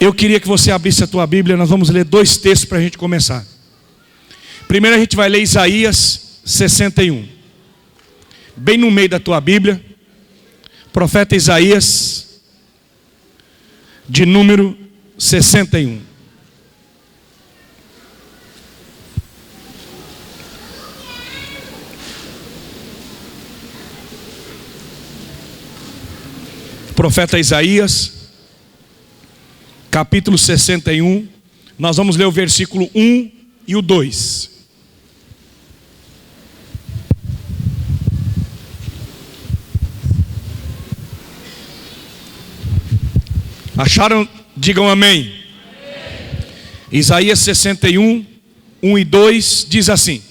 Eu queria que você abrisse a tua Bíblia. Nós vamos ler 2 textos para a gente começar. Primeiro a gente vai ler Isaías 61. Bem no meio da tua Bíblia. Profeta Isaías, de número 61. Profeta Isaías, capítulo 61, nós vamos ler o versículo 1 e o 2. Acharam? Digam amém. Amém. Isaías 61, 1 e 2 diz assim.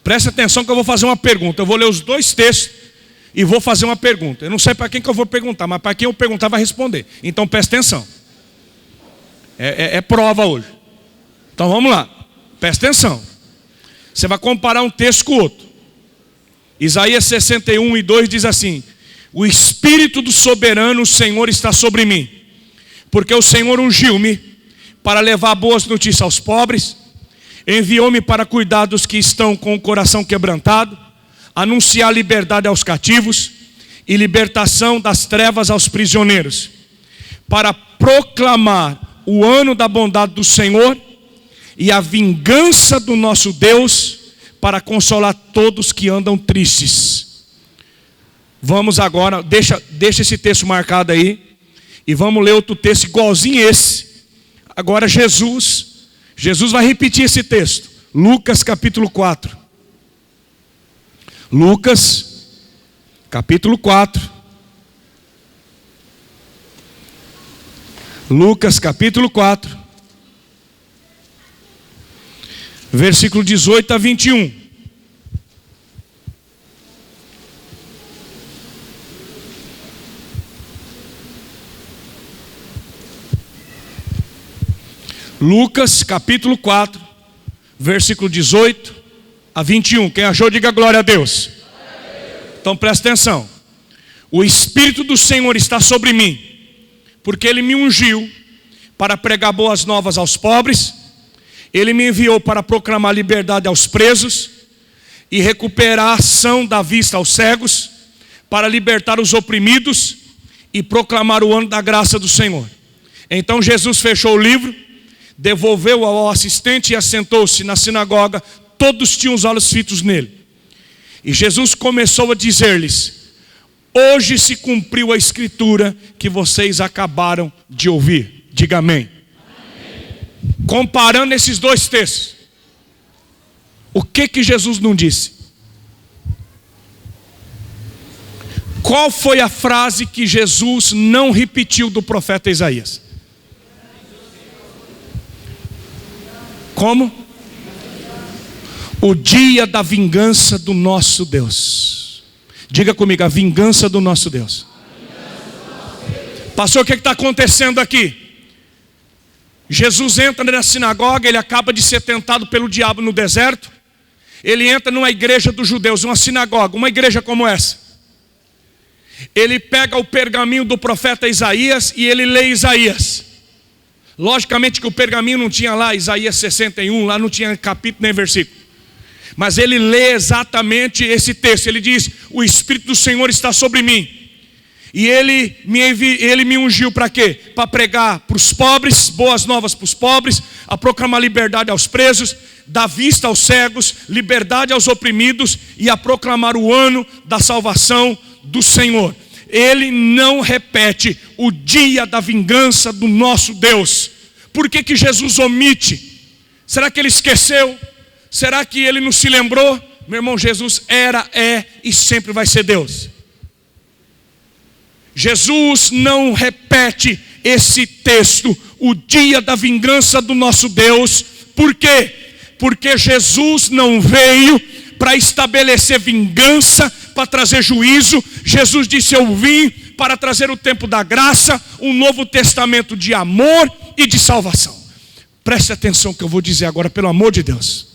Presta atenção que eu vou fazer uma pergunta. Eu vou ler os 2 textos e vou fazer uma pergunta. Eu não sei para quem que eu vou perguntar, mas para quem eu perguntar vai responder. Então presta atenção. É prova hoje. Então vamos lá. Presta atenção. Você vai comparar um texto com o outro. Isaías 61 e 2 diz assim: o Espírito do soberano, o Senhor, está sobre mim, porque o Senhor ungiu-me para levar boas notícias aos pobres, enviou-me para cuidar dos que estão com o coração quebrantado, anunciar liberdade aos cativos e libertação das trevas aos prisioneiros, para proclamar o ano da bondade do Senhor e a vingança do nosso Deus, para consolar todos que andam tristes. Vamos agora, deixa esse texto marcado aí, e vamos ler outro texto igualzinho esse. Agora Jesus vai repetir esse texto. Lucas capítulo 4. Lucas capítulo 4. Lucas capítulo 4. Versículo 18 a 21. Lucas capítulo 4, versículo 18 a 21. Quem achou, diga glória a Deus. Então presta atenção. O Espírito do Senhor está sobre mim, porque Ele me ungiu para pregar boas novas aos pobres. Ele me enviou para proclamar liberdade aos presos e recuperação da vista aos cegos, para libertar os oprimidos e proclamar o ano da graça do Senhor. Então Jesus fechou o livro, devolveu ao assistente e assentou-se na sinagoga. Todos tinham os olhos fitos nele. E Jesus começou a dizer-lhes: hoje se cumpriu a escritura que vocês acabaram de ouvir. Diga amém. Comparando esses 2 textos, o que Jesus não disse? Qual foi a frase que Jesus não repetiu do profeta Isaías? Como? O dia da vingança do nosso Deus. Diga comigo, a vingança do nosso Deus. Pastor, o que está acontecendo aqui? Jesus entra na sinagoga, ele acaba de ser tentado pelo diabo no deserto. Ele entra numa igreja dos judeus, uma sinagoga, uma igreja como essa. Ele pega o pergaminho do profeta Isaías e ele lê Isaías. Logicamente que o pergaminho não tinha lá Isaías 61, lá não tinha capítulo nem versículo. Mas ele lê exatamente esse texto. Ele diz: o Espírito do Senhor está sobre mim. E ele me ungiu para quê? Para pregar para os pobres, boas novas para os pobres, a proclamar liberdade aos presos, dar vista aos cegos, liberdade aos oprimidos e a proclamar o ano da salvação do Senhor. Ele não repete o dia da vingança do nosso Deus. Por que Jesus omite? Será que ele esqueceu? Será que ele não se lembrou? Meu irmão, Jesus era, é e sempre vai ser Deus. Jesus não repete esse texto, o dia da vingança do nosso Deus. Por quê? Porque Jesus não veio para estabelecer vingança, para trazer juízo. Jesus disse: eu vim para trazer o tempo da graça, um novo testamento de amor e de salvação. Preste atenção que eu vou dizer agora, pelo amor de Deus.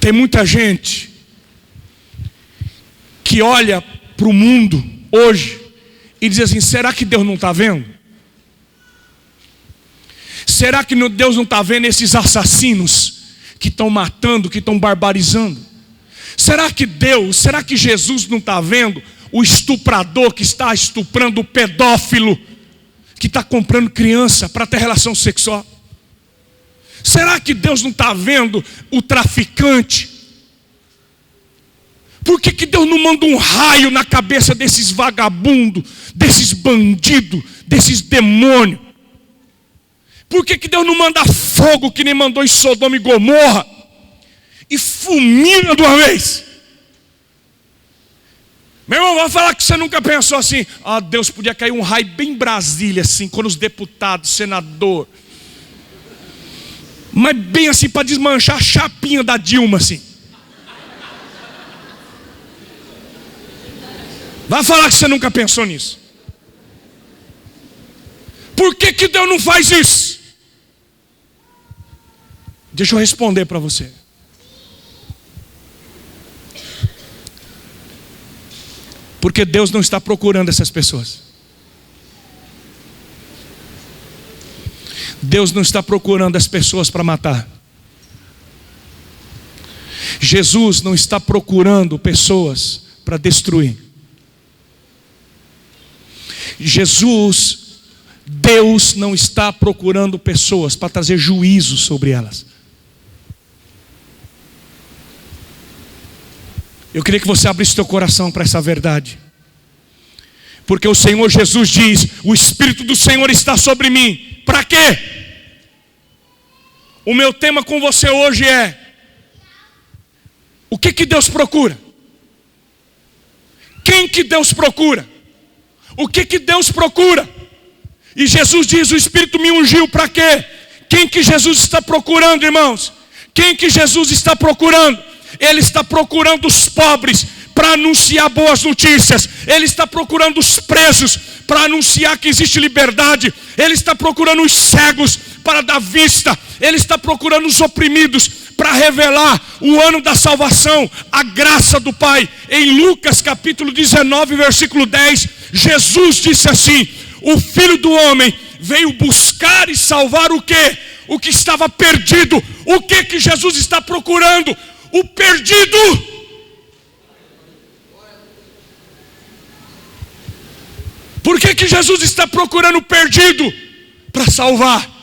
Tem muita gente que olha para o mundo hoje e diz assim: será que Deus não está vendo? Será que Deus não está vendo esses assassinos que estão matando, que estão barbarizando? Será que Jesus não está vendo o estuprador que está estuprando, o pedófilo que está comprando criança para ter relação sexual? Será que Deus não está vendo o traficante? Por que Deus não manda um raio na cabeça desses vagabundos, desses bandidos, desses demônios? Por que Deus não manda fogo que nem mandou em Sodoma e Gomorra e fulmina de uma vez? Meu irmão, vai falar que você nunca pensou assim: ah, Deus, podia cair um raio bem em Brasília, assim, quando os deputados, senador, mas bem assim para desmanchar a chapinha da Dilma, assim. Vai falar que você nunca pensou nisso. Por que Deus não faz isso? Deixa eu responder para você. Porque Deus não está procurando essas pessoas. Deus não está procurando as pessoas para matar. Jesus não está procurando pessoas para destruir. Deus não está procurando pessoas para trazer juízo sobre elas. Eu queria que você abrisse teu coração para essa verdade. Porque o Senhor Jesus diz: o Espírito do Senhor está sobre mim. Para quê? O meu tema com você hoje é: o que Deus procura? Quem que Deus procura? O que Deus procura? E Jesus diz: o Espírito me ungiu para quê? Quem que Jesus está procurando, irmãos? Quem que Jesus está procurando? Ele está procurando os pobres para anunciar boas notícias. Ele está procurando os presos para anunciar que existe liberdade. Ele está procurando os cegos para dar vista. Ele está procurando os oprimidos para revelar o ano da salvação, a graça do Pai. Em Lucas capítulo 19, versículo 10, Jesus disse assim: o Filho do Homem veio buscar e salvar o quê? O que estava perdido. O que Jesus está procurando? O perdido. Por que Jesus está procurando o perdido? Para salvar.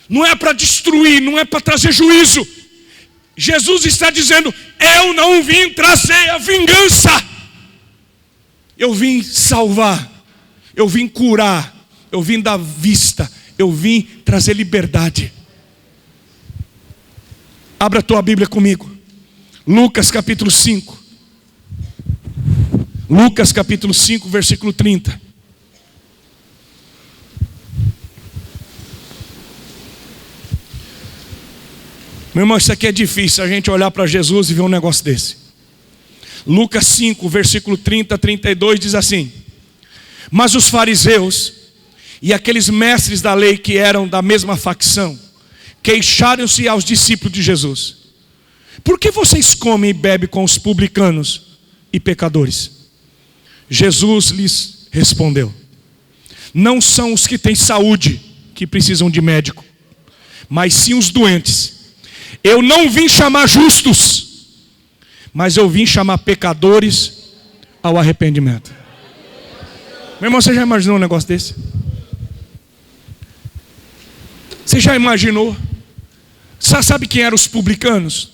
Não é para destruir, não é para trazer juízo. Jesus está dizendo: eu não vim trazer a vingança. Eu vim salvar. Eu vim curar. Eu vim dar vista. Eu vim trazer liberdade. Abra a tua Bíblia comigo. Lucas capítulo 5. Lucas capítulo 5, versículo 30. Meu irmão, isso aqui é difícil, a gente olhar para Jesus e ver um negócio desse. Lucas 5, versículo 30 a 32 diz assim: mas os fariseus e aqueles mestres da lei que eram da mesma facção queixaram-se aos discípulos de Jesus: por que vocês comem e bebem com os publicanos e pecadores? Jesus lhes respondeu: não são os que têm saúde que precisam de médico, mas sim os doentes. Eu não vim chamar justos, mas eu vim chamar pecadores ao arrependimento. Meu irmão, você já imaginou um negócio desse? Você já imaginou? Sabe quem eram os publicanos?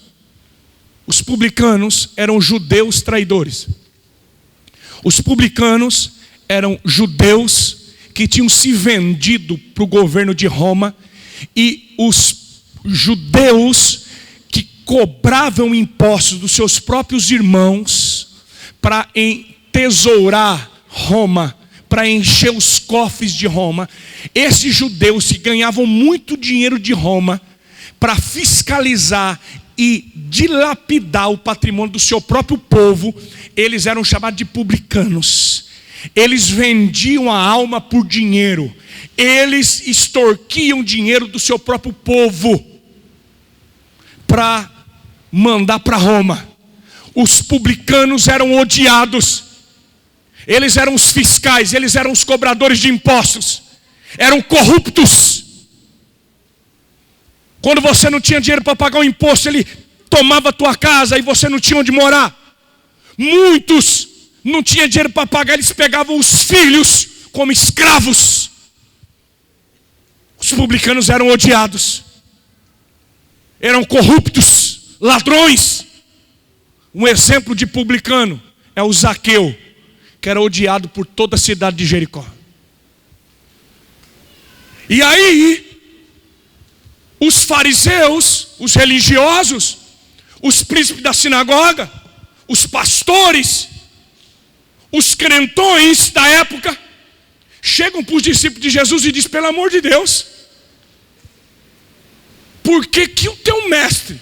Os publicanos eram judeus traidores. Os publicanos eram judeus que tinham se vendido para o governo de Roma. E os judeus que cobravam impostos dos seus próprios irmãos para entesourar Roma, para encher os cofres de Roma. Esses judeus que ganhavam muito dinheiro de Roma para fiscalizar e dilapidar o patrimônio do seu próprio povo, eles eram chamados de publicanos. Eles vendiam a alma por dinheiro. Eles extorquiam dinheiro do seu próprio povo para mandar para Roma. Os publicanos eram odiados. Eles eram os fiscais, eles eram os cobradores de impostos. Eram corruptos. Quando você não tinha dinheiro para pagar o imposto, ele tomava a tua casa e você não tinha onde morar. Muitos não tinham dinheiro para pagar, eles pegavam os filhos como escravos. Os publicanos eram odiados, eram corruptos, ladrões. Um exemplo de publicano é o Zaqueu, que era odiado por toda a cidade de Jericó. E aí, os fariseus, os religiosos, os príncipes da sinagoga, os pastores, os crentões da época, chegam para os discípulos de Jesus e dizem: pelo amor de Deus, por que que o teu mestre,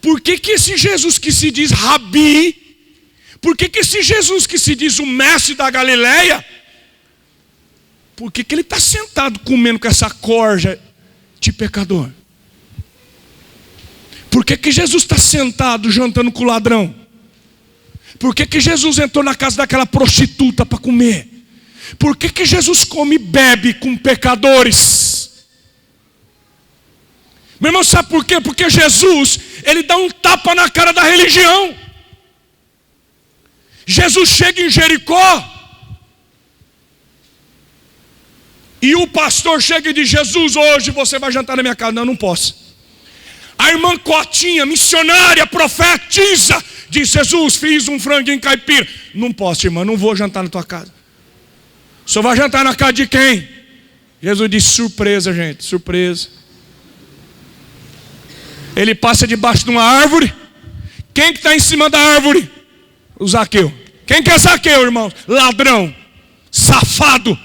por que que esse Jesus que se diz Rabi, por que que esse Jesus que se diz o mestre da Galileia, por que que ele está sentado comendo com essa corja de pecador? Por que que Jesus está sentado jantando com o ladrão? Por que que Jesus entrou na casa daquela prostituta para comer? Por que que Jesus come e bebe com pecadores? Meu irmão, sabe por quê? Porque Jesus, ele dá um tapa na cara da religião. Jesus chega em Jericó e o pastor chega e diz: Jesus, hoje você vai jantar na minha casa. Não, não posso. A irmã Cotinha, missionária, profetiza, diz: Jesus, fiz um franguinho caipira. Não posso, irmã, não vou jantar na tua casa. O senhor vai jantar na casa de quem? Jesus disse: surpresa, gente, surpresa. Ele passa debaixo de uma árvore. Quem que está em cima da árvore? O Zaqueu. Quem que é Zaqueu, irmãos? Ladrão, safado,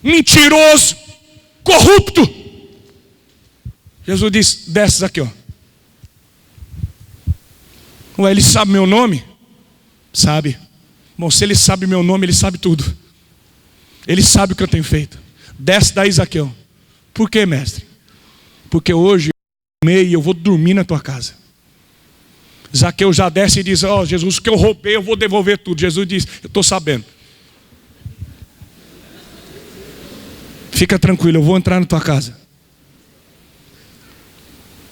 mentiroso, corrupto. Jesus disse: desce aqui, ó. Ué, ele sabe meu nome? Sabe. Bom, se ele sabe meu nome, ele sabe tudo. Ele sabe o que eu tenho feito. Desce daí, Zaqueu. Por quê, mestre? Porque hoje eu vou dormir na tua casa. Zaqueu já desce e diz: ó, Jesus, o que eu roubei eu vou devolver tudo. Jesus diz: eu estou sabendo. Fica tranquilo, eu vou entrar na tua casa.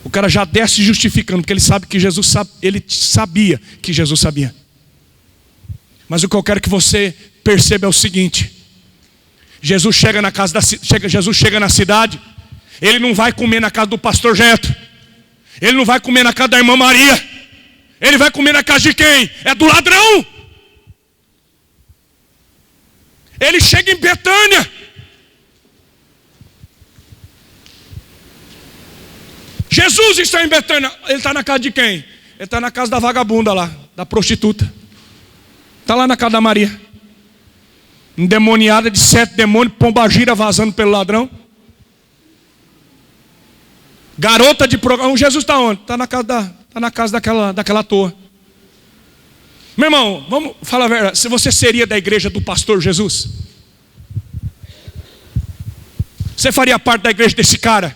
O cara já desce justificando, porque ele sabe que Jesus sabe, ele sabia que Jesus sabia. Mas o que eu quero que você perceba é o seguinte: Jesus chega na cidade, ele não vai comer na casa do pastor Jetro, ele não vai comer na casa da irmã Maria, ele vai comer na casa de quem? É do ladrão. Ele chega em Betânia. Jesus está em Betânia. Ele está na casa de quem? Ele está na casa da vagabunda lá, da prostituta. Está lá na casa da Maria, endemoniada de 7 demônios, pombagira vazando pelo ladrão. Garota de programa. Jesus está onde? Está na casa daquela toa. Meu irmão, vamos falar a verdade. Se você seria da igreja do pastor Jesus, você faria parte da igreja desse cara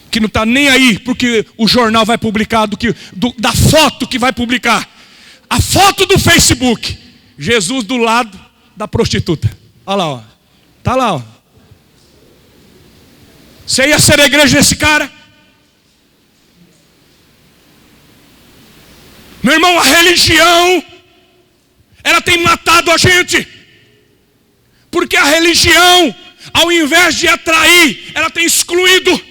que não está nem aí porque o jornal vai publicar da foto que vai publicar. A foto do Facebook, Jesus do lado da prostituta. Olha lá, ó. Está lá, ó. Você ia ser a igreja desse cara? Meu irmão, a religião, ela tem matado a gente. Porque a religião, ao invés de atrair, ela tem excluído.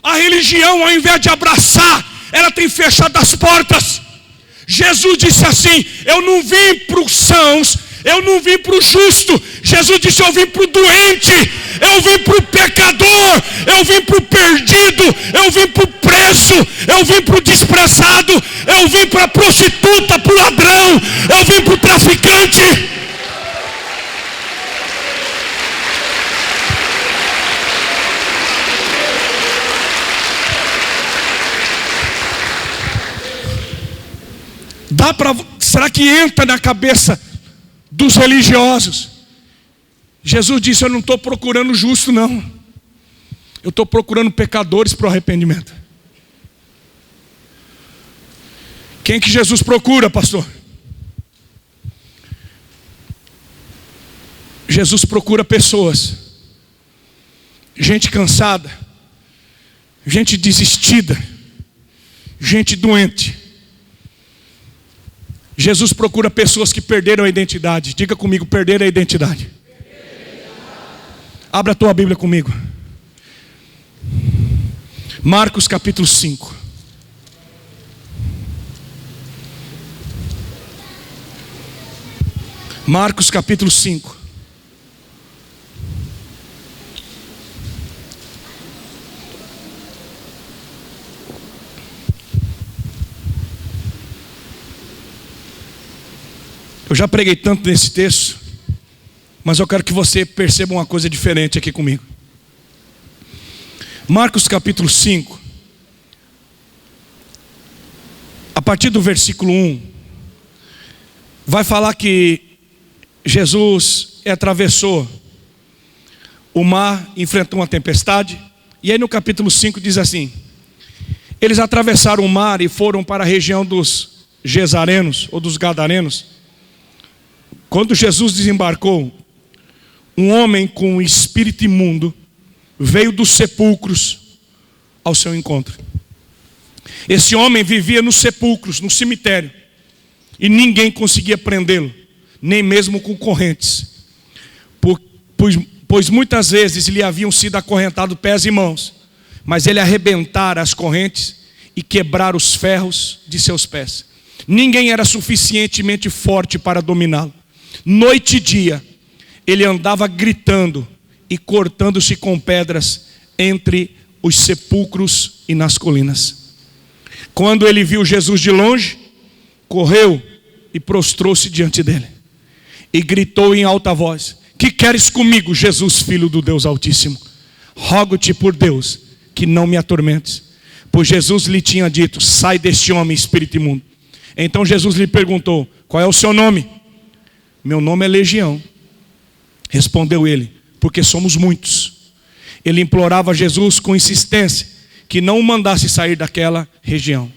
A religião, ao invés de abraçar, ela tem fechado as portas. Jesus disse assim: eu não vim para os sãos, eu não vim para o justo. Jesus disse: eu vim para o doente, eu vim para o pecador, eu vim para o perdido, eu vim para o preso, eu vim para o desprezado, eu vim para a prostituta, para o ladrão, eu vim para o traficante. Será que entra na cabeça dos religiosos? Jesus disse: eu não estou procurando justo, não. Eu estou procurando pecadores para o arrependimento. Quem que Jesus procura, pastor? Jesus procura pessoas gente cansada, gente desistida, gente doente. Jesus procura pessoas que perderam a identidade. Diga comigo, perderam a identidade. Abra a tua Bíblia comigo. Marcos capítulo 5. Marcos capítulo 5. Eu já preguei tanto nesse texto, mas eu quero que você perceba uma coisa diferente aqui comigo. Marcos capítulo 5, a partir do versículo 1, vai falar que Jesus atravessou o mar, enfrentou uma tempestade. E aí no capítulo 5 diz assim: eles atravessaram o mar e foram para a região dos Gesarenos, ou dos Gadarenos. Quando Jesus desembarcou, um homem com um espírito imundo veio dos sepulcros ao seu encontro. Esse homem vivia nos sepulcros, no cemitério, e ninguém conseguia prendê-lo, nem mesmo com correntes, pois muitas vezes lhe haviam sido acorrentados pés e mãos, mas ele arrebentara as correntes e quebrara os ferros de seus pés. Ninguém era suficientemente forte para dominá-lo. Noite e dia, ele andava gritando e cortando-se com pedras entre os sepulcros e nas colinas. Quando ele viu Jesus de longe, correu e prostrou-se diante dele e gritou em alta voz: que queres comigo, Jesus, filho do Deus Altíssimo? Rogo-te por Deus que não me atormentes. Pois Jesus lhe tinha dito: sai deste homem, espírito imundo. Então Jesus lhe perguntou: qual é o seu nome? Meu nome é Legião, respondeu ele, porque somos muitos. Ele implorava a Jesus com insistência que não o mandasse sair daquela região.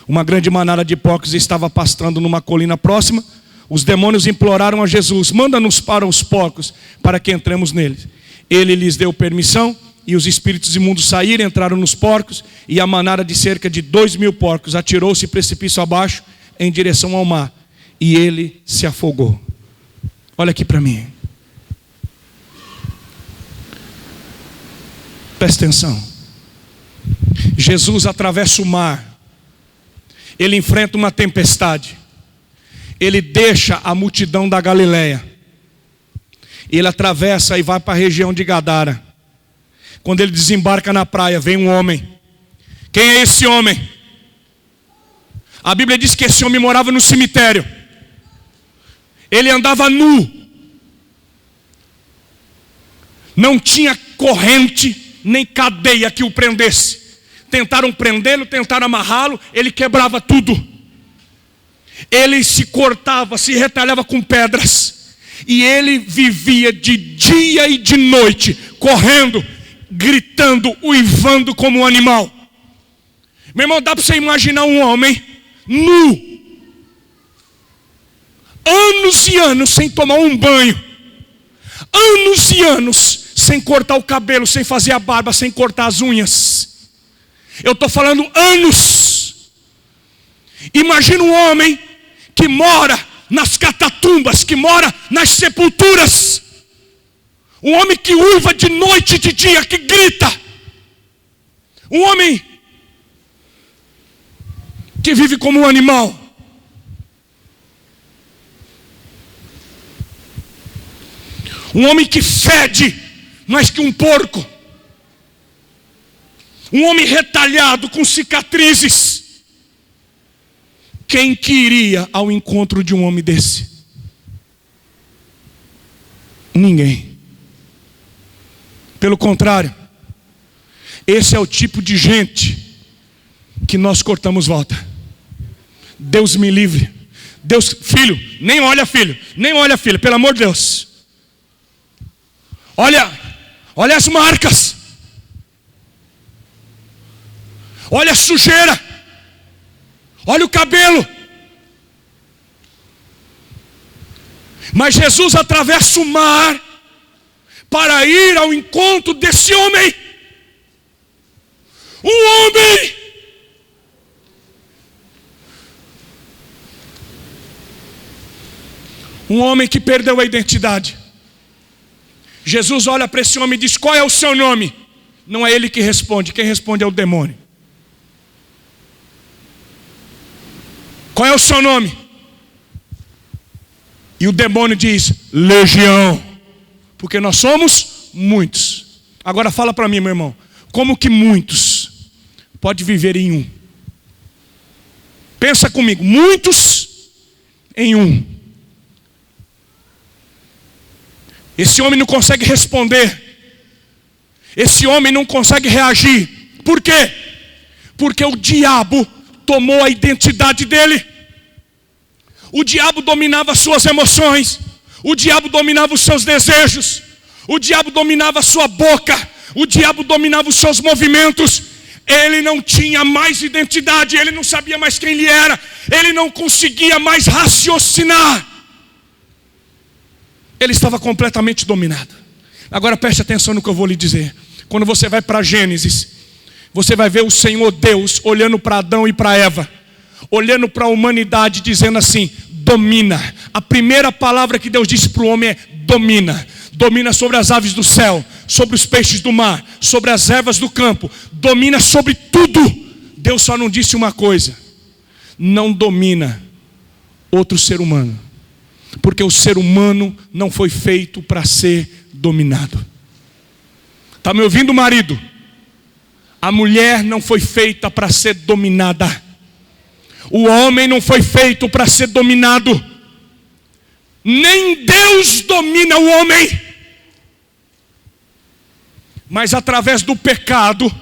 Uma grande manada de porcos estava pastando numa colina próxima. Os demônios imploraram a Jesus: manda-nos para os porcos, para que entremos neles. Ele lhes deu permissão, e os espíritos imundos saíram, entraram nos porcos, e a manada de cerca de 2.000 porcos atirou-se precipício abaixo em direção ao mar, e ele se afogou. Olha aqui para mim. Presta atenção. Jesus atravessa o mar. Ele enfrenta uma tempestade. Ele deixa a multidão da Galileia. Ele atravessa e vai para a região de Gadara. Quando ele desembarca na praia, vem um homem. Quem é esse homem? A Bíblia diz que esse homem morava no cemitério. Ele andava nu. Não tinha corrente nem cadeia que o prendesse. Tentaram prendê-lo, tentaram amarrá-lo, ele quebrava tudo. Ele se cortava, se retalhava com pedras. E ele vivia de dia e de noite, correndo, gritando, uivando como um animal. Meu irmão, dá para você imaginar um homem nu, anos e anos sem tomar um banho, anos e anos sem cortar o cabelo, sem fazer a barba, sem cortar as unhas. Eu estou falando anos. Imagina um homem que mora nas catatumbas, que mora nas sepulturas. Um homem que uiva de noite e de dia, que grita. Um homem que vive como um animal. Um homem que fede mais que um porco. Um homem retalhado com cicatrizes. Quem que iria ao encontro de um homem desse? Ninguém. Pelo contrário, esse é o tipo de gente que nós cortamos volta. Deus me livre. Deus, filho, nem olha filho, nem olha filha, pelo amor de Deus. Olha as marcas. Olha a sujeira. Olha o cabelo. Mas Jesus atravessa o mar para ir ao encontro desse homem. Um homem que perdeu a identidade. Jesus olha para esse homem e diz: qual é o seu nome? Não é ele que responde, quem responde é o demônio. Qual é o seu nome? E o demônio diz: legião, porque nós somos muitos. Agora fala para mim, meu irmão, como que muitos pode viver em um? Pensa comigo, muitos em um. Esse homem não consegue responder. Esse homem não consegue reagir. Por quê? Porque o diabo tomou a identidade dele. O diabo dominava as suas emoções. O diabo dominava os seus desejos. O diabo dominava a sua boca. O diabo dominava os seus movimentos. Ele não tinha mais identidade. Ele não sabia mais quem ele era. Ele não conseguia mais raciocinar. Ele estava completamente dominado. Agora preste atenção no que eu vou lhe dizer. Quando você vai para Gênesis, você vai ver o Senhor Deus olhando para Adão e para Eva, olhando para a humanidade, dizendo assim: domina. A primeira palavra que Deus disse para o homem é: domina. Domina sobre as aves do céu, sobre os peixes do mar, sobre as ervas do campo. Domina sobre tudo. Deus só não disse uma coisa: não domina outro ser humano. Porque o ser humano não foi feito para ser dominado. Está me ouvindo, marido? A mulher não foi feita para ser dominada. O homem não foi feito para ser dominado. Nem Deus domina o homem. Mas através do pecado,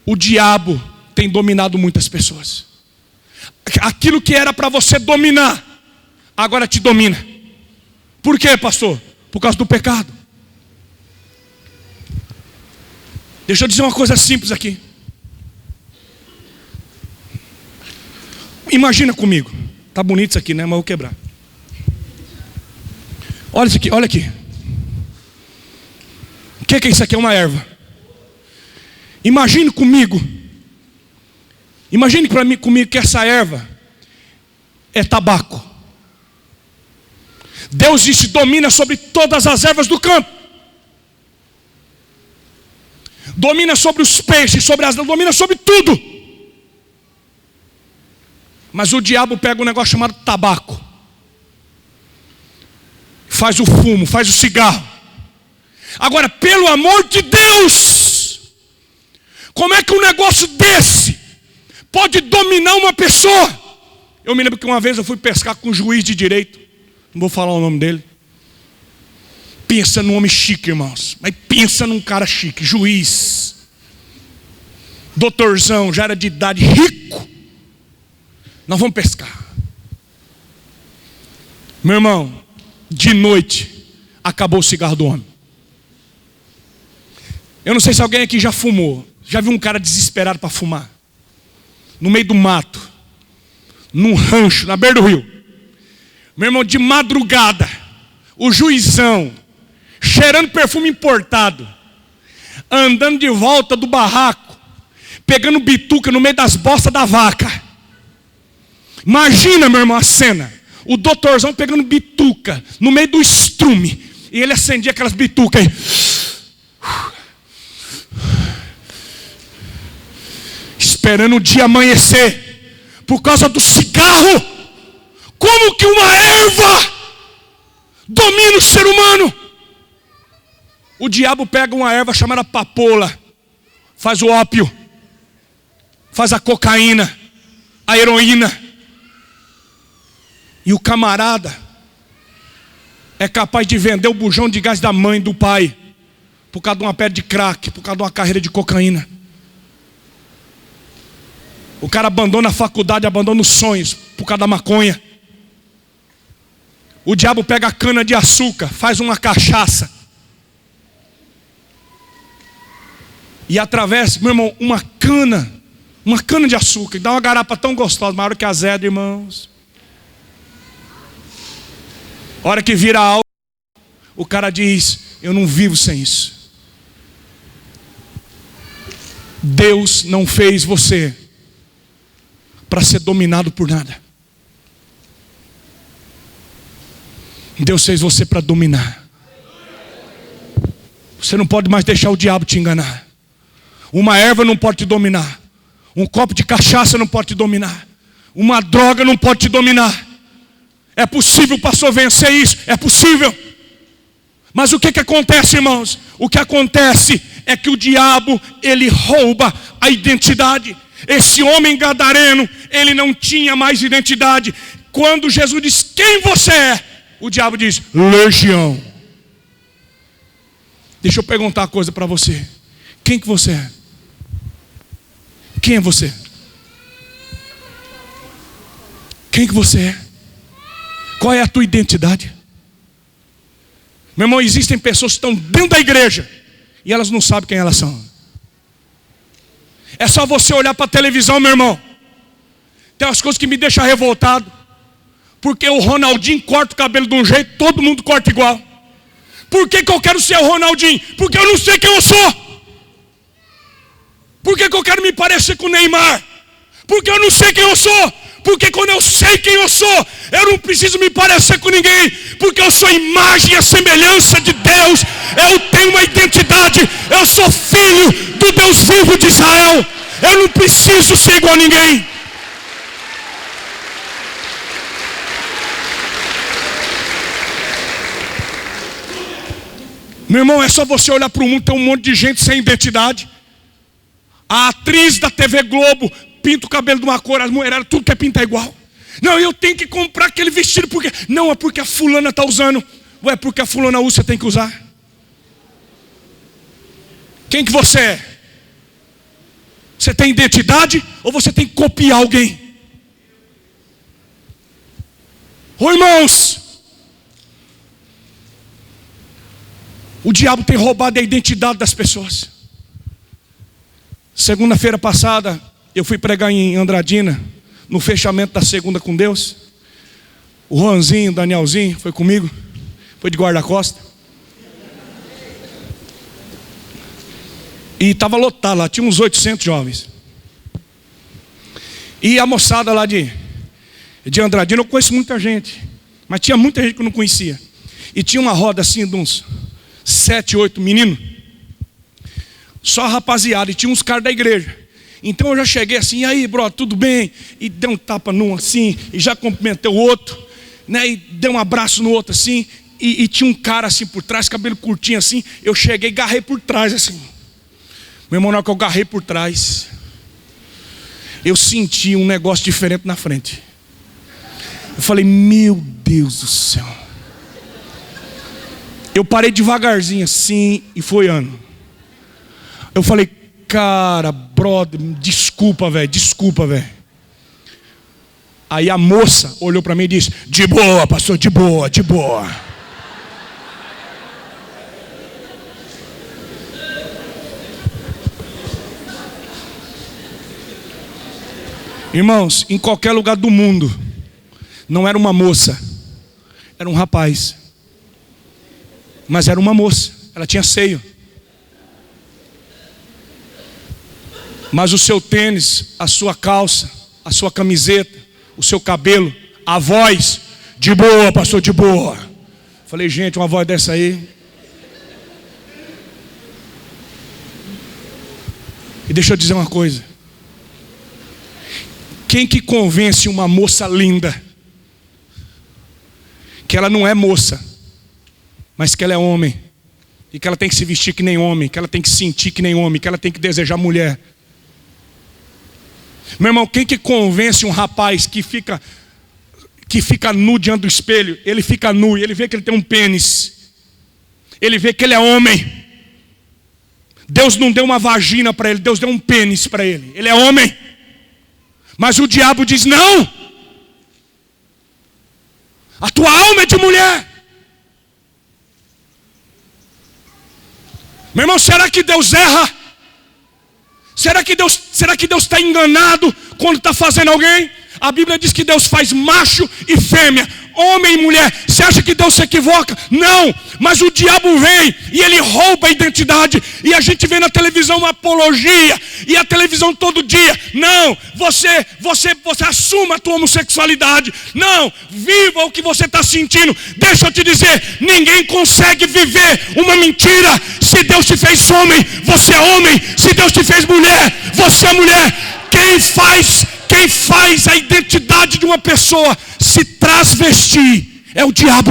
o diabo tem dominado muitas pessoas. Aquilo que era para você dominar, agora te domina. Por quê, pastor? Por causa do pecado. Deixa eu dizer uma coisa simples aqui. Imagina comigo. Tá bonito isso aqui, né? Mas eu vou quebrar. Olha isso aqui, olha aqui. O que é isso aqui? É uma erva. Imagine comigo. Imagine para mim comigo que essa erva é tabaco. Deus disse: domina sobre todas as ervas do campo. Domina sobre os peixes, domina sobre tudo. Mas o diabo pega um negócio chamado tabaco. Faz o fumo, faz o cigarro. Agora, pelo amor de Deus, como é que um negócio desse pode dominar uma pessoa? Eu me lembro que uma vez eu fui pescar com um juiz de direito. Não vou falar o nome dele. Pensa num homem chique, irmãos. Mas pensa num cara chique. Juiz. Doutorzão, já era de idade, rico. Nós vamos pescar. Meu irmão, de noite, acabou o cigarro do homem. Eu não sei se alguém aqui já fumou. Já viu um cara desesperado para fumar? No meio do mato. Num rancho, na beira do rio. Meu irmão, de madrugada, o juizão, cheirando perfume importado, andando de volta do barraco, pegando bituca no meio das bostas da vaca. Imagina, meu irmão, a cena. O doutorzão pegando bituca no meio do estrume. E ele acendia aquelas bitucas aí. Esperando o dia amanhecer. Por causa do cigarro. Como que uma erva domina o ser humano? O diabo pega uma erva chamada papoula, faz o ópio, faz a cocaína, a heroína. E o camarada é capaz de vender o bujão de gás da mãe, do pai, por causa de uma pedra de crack, por causa de uma carreira de cocaína. O cara abandona a faculdade, abandona os sonhos, por causa da maconha. O diabo pega a cana de açúcar, faz uma cachaça. E através, meu irmão, uma cana de açúcar, e dá uma garapa tão gostosa, maior que a azeda, irmãos. A hora que vira álcool, o cara diz: eu não vivo sem isso. Deus não fez você para ser dominado por nada. Deus fez você para dominar. Você não pode mais deixar o diabo te enganar. Uma erva não pode te dominar. Um copo de cachaça não pode te dominar. Uma droga não pode te dominar. É possível, pastor, vencer isso? É possível. Mas o que acontece, irmãos? O que acontece é que o diabo, ele rouba a identidade. Esse homem gadareno, ele não tinha mais identidade. Quando Jesus diz, quem você é? O diabo diz, legião. Deixa eu perguntar uma coisa para você. Quem que você é? Quem é você? Quem que você é? Qual é a tua identidade? Meu irmão, existem pessoas que estão dentro da igreja e elas não sabem quem elas são. É só você olhar para a televisão, meu irmão. Tem umas coisas que me deixam revoltado. Porque o Ronaldinho corta o cabelo de um jeito, todo mundo corta igual. Por que eu quero ser o Ronaldinho? Porque eu não sei quem eu sou. Por que eu quero me parecer com o Neymar? Porque eu não sei quem eu sou. Porque quando eu sei quem eu sou, eu não preciso me parecer com ninguém. Porque eu sou a imagem e a semelhança de Deus. Eu tenho uma identidade. Eu sou filho do Deus vivo de Israel. Eu não preciso ser igual a ninguém. Meu irmão, é só você olhar para o mundo, tem um monte de gente sem identidade. A atriz da TV Globo pinta o cabelo de uma cor, as mulheres, tudo quer pintar igual. Não, eu tenho que comprar aquele vestido porque... Não, é porque a fulana está usando. Ou é porque a fulana usa, você tem que usar. Quem que você é? Você tem identidade ou você tem que copiar alguém? Ô irmãos, o diabo tem roubado a identidade das pessoas. Segunda-feira passada, eu fui pregar em Andradina, no fechamento da segunda com Deus. O Juanzinho, o Danielzinho, foi comigo, foi de guarda-costa. E estava lotado lá, tinha uns 800 jovens. E a moçada lá de Andradina, eu conheço muita gente, mas tinha muita gente que eu não conhecia. E tinha uma roda assim de uns 7, 8 meninos, só rapaziada, e tinha uns caras da igreja. Então eu já cheguei assim, e aí, bro, tudo bem? E dei um tapa num assim, e já cumprimentei o outro, né? E dei um abraço no outro assim, e tinha um cara assim por trás, cabelo curtinho assim. Eu cheguei e garrei por trás assim. Meu irmão, na hora que eu garrei por trás, eu senti um negócio diferente na frente. Eu falei, meu Deus do céu. Eu parei devagarzinho assim e foi ano. Eu falei, cara, brother, desculpa, velho. Aí a moça olhou para mim e disse, de boa, pastor, de boa. Irmãos, em qualquer lugar do mundo, não era uma moça, era um rapaz. Mas era uma moça, ela tinha seio. Mas o seu tênis, a sua calça, a sua camiseta, o seu cabelo, a voz, de boa, pastor, de boa. Falei, gente, uma voz dessa aí. E deixa eu dizer uma coisa. Quem que convence uma moça linda que ela não é moça, mas que ela é homem, e que ela tem que se vestir que nem homem, que ela tem que sentir que nem homem, que ela tem que desejar mulher? Meu irmão, quem que convence um rapaz que fica nu diante do espelho? Ele fica nu e ele vê que ele tem um pênis, ele vê que ele é homem. Deus não deu uma vagina para ele, Deus deu um pênis para ele. Ele é homem. Mas o diabo diz, não, a tua alma é de mulher. Meu irmão, será que Deus erra? Será que Deus está enganado quando está fazendo alguém? A Bíblia diz que Deus faz macho e fêmea, homem e mulher. Você acha que Deus se equivoca? Não, mas o diabo vem e ele rouba a identidade. E a gente vê na televisão uma apologia, e a televisão todo dia. Não, você assuma a tua homossexualidade. Não, viva o que você está sentindo. Deixa eu te dizer, ninguém consegue viver uma mentira. Se Deus te fez homem, você é homem. Se Deus te fez mulher, você é mulher. Quem faz a identidade de uma pessoa se transvestir é o diabo.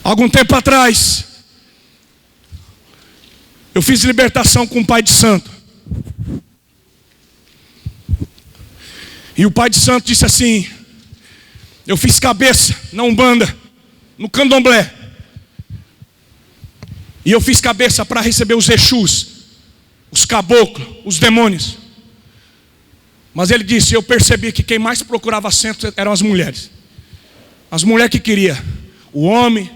Algum tempo atrás, eu fiz libertação com o pai de santo. E o pai de santo disse assim: eu fiz cabeça na Umbanda, no Candomblé. E eu fiz cabeça para receber os Exus, os caboclos, os demônios. Mas ele disse, eu percebi que quem mais procurava centro eram as mulheres. As mulheres que queriam. O homem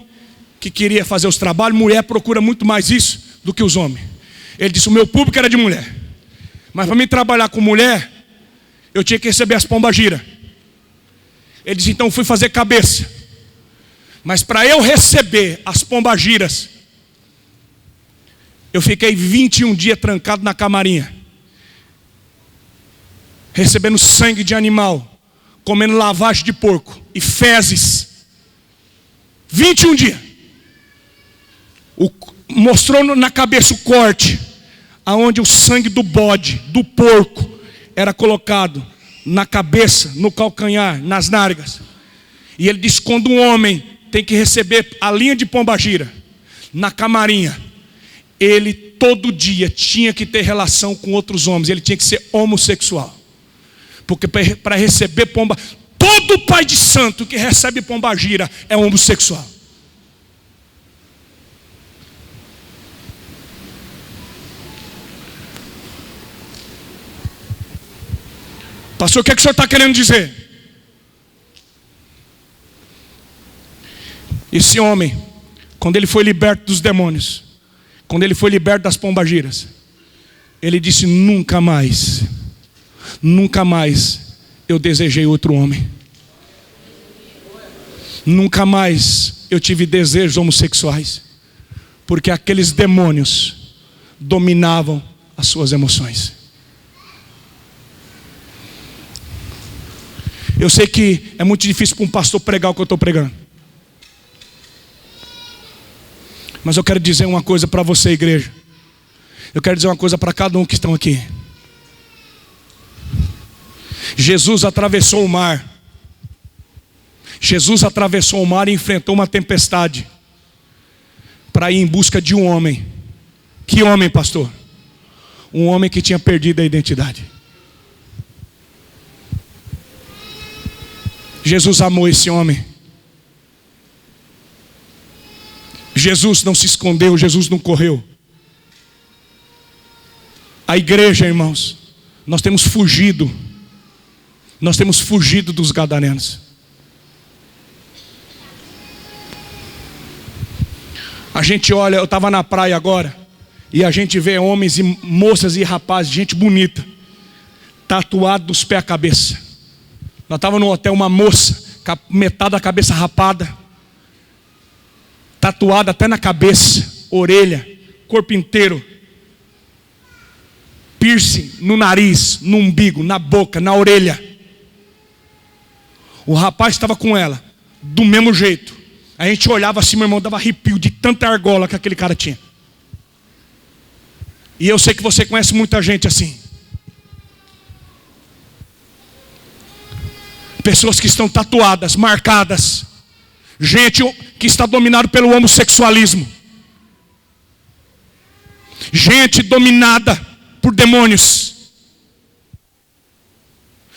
que queria fazer os trabalhos, mulher procura muito mais isso do que os homens. Ele disse, o meu público era de mulher. Mas para mim trabalhar com mulher, eu tinha que receber as pombagiras. Ele disse, então fui fazer cabeça. Mas para eu receber as pombagiras, eu fiquei 21 dias trancado na camarinha, recebendo sangue de animal, comendo lavagem de porco e fezes. 21 dias. Mostrou na cabeça o corte, aonde o sangue do bode, do porco, era colocado na cabeça, no calcanhar, nas nádegas. E ele diz, quando um homem tem que receber a linha de pombagira na camarinha, ele todo dia tinha que ter relação com outros homens. Ele tinha que ser homossexual. Porque para receber pomba, todo pai de santo que recebe pombagira é homossexual. Pastor, o que é que o senhor está querendo dizer? Esse homem, quando ele foi liberto dos demônios, quando ele foi liberto das pombagiras, ele disse, nunca mais eu desejei outro homem. Nunca mais eu tive desejos homossexuais. Porque aqueles demônios dominavam as suas emoções. Eu sei que é muito difícil para um pastor pregar o que eu estou pregando. Mas eu quero dizer uma coisa para você, igreja. Eu quero dizer uma coisa para cada um que estão aqui. Jesus atravessou o mar. Jesus atravessou o mar e enfrentou uma tempestade para ir em busca de um homem. Que homem, pastor? Um homem que tinha perdido a identidade. Jesus amou esse homem. Jesus não se escondeu, Jesus não correu. A igreja, irmãos, nós temos fugido dos gadarenos. A gente olha, eu estava na praia agora, e a gente vê homens e moças e rapazes, gente bonita, tatuado dos pés à cabeça. Nós estávamos no hotel, uma moça, com metade da cabeça rapada, tatuada até na cabeça, orelha, corpo inteiro, piercing no nariz, no umbigo, na boca, na orelha. O rapaz estava com ela, do mesmo jeito. A gente olhava assim, meu irmão, dava arrepio de tanta argola que aquele cara tinha. E eu sei que você conhece muita gente assim. Pessoas que estão tatuadas, marcadas. Gente que está dominado pelo homossexualismo. Gente dominada por demônios.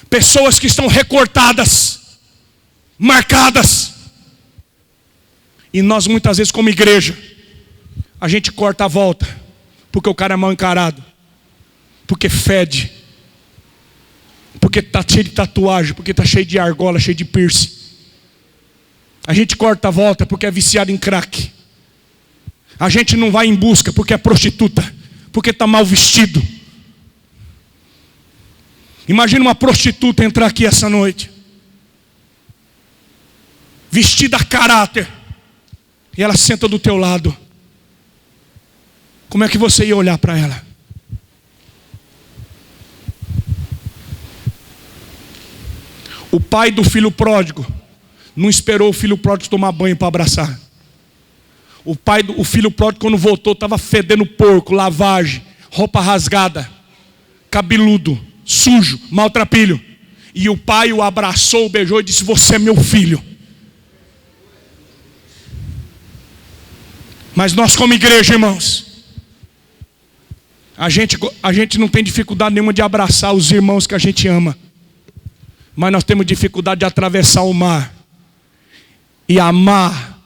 Pessoas que estão recortadas, marcadas. E nós muitas vezes como igreja, a gente corta a volta, porque o cara é mal encarado, porque fede, porque está cheio de tatuagem, porque está cheio de argola, cheio de piercing. A gente corta a volta porque é viciado em crack. A gente não vai em busca porque é prostituta, porque está mal vestido, Imagina uma prostituta entrar aqui essa noite, vestida a caráter, e ela senta do teu lado. Como é que você ia olhar para ela? O pai do filho pródigo não esperou o filho pródigo tomar banho para abraçar. O filho pródigo, quando voltou, estava fedendo porco, lavagem, roupa rasgada, cabeludo, sujo, maltrapilho. E o pai o abraçou, o beijou e disse: você é meu filho. Mas nós, como igreja, irmãos, a gente não tem dificuldade nenhuma de abraçar os irmãos que a gente ama. Mas nós temos dificuldade de atravessar o mar e amar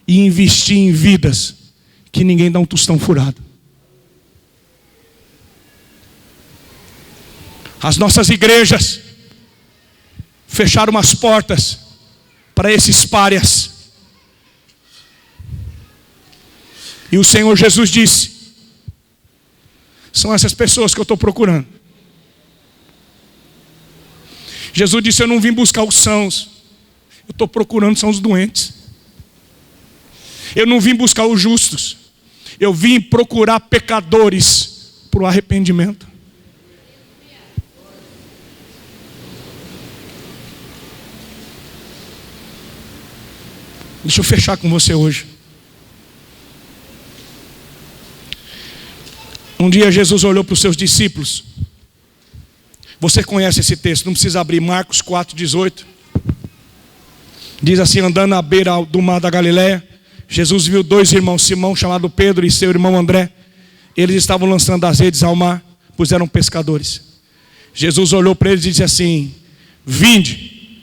e investir em vidas que ninguém dá um tostão furado. As nossas igrejas fecharam as portas para esses párias. E o Senhor Jesus disse: são essas pessoas que eu estou procurando. Jesus disse: eu não vim buscar os sãos, eu estou procurando são os doentes. Eu não vim buscar os justos, eu vim procurar pecadores para o arrependimento. Deixa eu fechar com você hoje. Um dia Jesus olhou para os seus discípulos. Você conhece esse texto, não precisa abrir. Marcos 4,18. Diz assim: andando à beira do mar da Galileia, Jesus viu dois irmãos, Simão, chamado Pedro, e seu irmão André. Eles estavam lançando as redes ao mar, pois eram pescadores. Jesus olhou para eles e disse assim: vinde,